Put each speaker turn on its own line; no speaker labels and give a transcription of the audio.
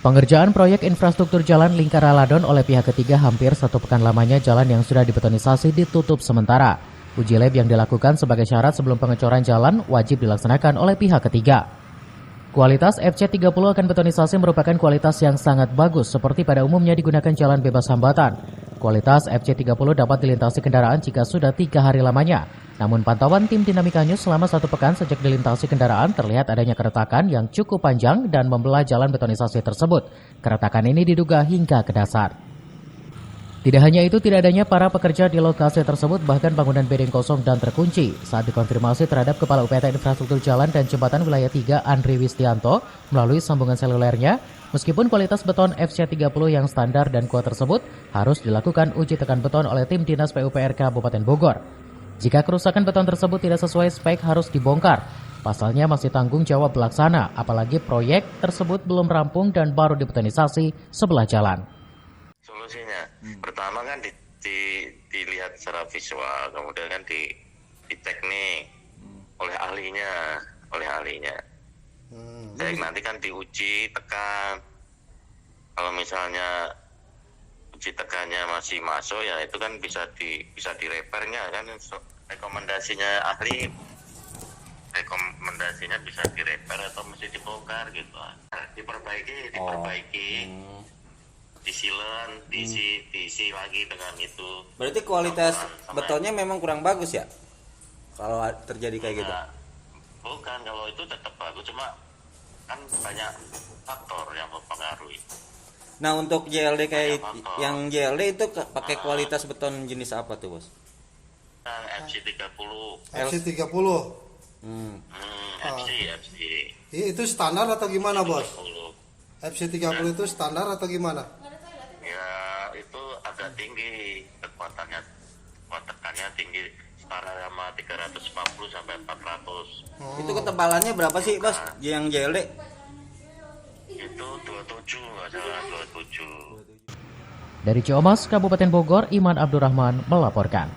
Pengerjaan proyek infrastruktur jalan Lingkar Aladon oleh pihak ketiga hampir 1 pekan lamanya jalan yang sudah dibetonisasi ditutup sementara. Uji lab yang dilakukan sebagai syarat sebelum pengecoran jalan wajib dilaksanakan oleh pihak ketiga. Kualitas FC30 akan betonisasi merupakan kualitas yang sangat bagus seperti pada umumnya digunakan jalan bebas hambatan. Kualitas FC30 dapat dilintasi kendaraan jika sudah 3 hari lamanya. Namun pantauan tim Dinamika News selama 1 pekan sejak dilintasi kendaraan terlihat adanya keretakan yang cukup panjang dan membelah jalan betonisasi tersebut. Keretakan ini diduga hingga ke dasar. Tidak hanya itu, tidak adanya para pekerja di lokasi tersebut, bahkan bangunan bedeng kosong dan terkunci. Saat dikonfirmasi terhadap Kepala UPT Infrastruktur Jalan dan Jembatan Wilayah 3 Andri Wistianto melalui sambungan selulernya, meskipun kualitas beton FC30 yang standar dan kuat tersebut harus dilakukan uji tekan beton oleh tim Dinas PUPR Kabupaten Bogor. Jika kerusakan beton tersebut tidak sesuai spek harus dibongkar. Pasalnya masih tanggung jawab pelaksana, apalagi proyek tersebut belum rampung dan baru dibetonisasi sebelah jalan.
Solusinya, pertama kan dilihat secara visual, kemudian kan dicek nih oleh ahlinya. Jadi nanti kan diuji tekan. Kalau misalnya uji tekannya masih masuk, ya itu kan bisa direpairnya kan. Rekomendasinya ahli, rekomendasinya bisa direpair atau mesti dibongkar gitu. Diperbaiki. Diisi lagi dengan itu.
Berarti kualitas betonnya memang kurang bagus ya? Kalau terjadi kayak gitu?
Bukan, kalau itu tetap bagus, cuma kan banyak faktor yang mempengaruhi.
Nah, untuk JLD kayak yang JLD itu pakai kualitas beton jenis apa tuh, Bos?
FC30.
FC30.
FC.
Itu standar atau gimana, Bos?
30.
FC30 itu standar atau gimana?
Ya, itu agak tinggi kekuatannya. Tekannya tinggi setara sama 350 sampai 400.
Itu ketebalannya berapa sih, Bos? Yang JLD?
Itu 27, nggak salah 27.
Dari Ciamis, Kabupaten Bogor, Iman Abdurrahman melaporkan.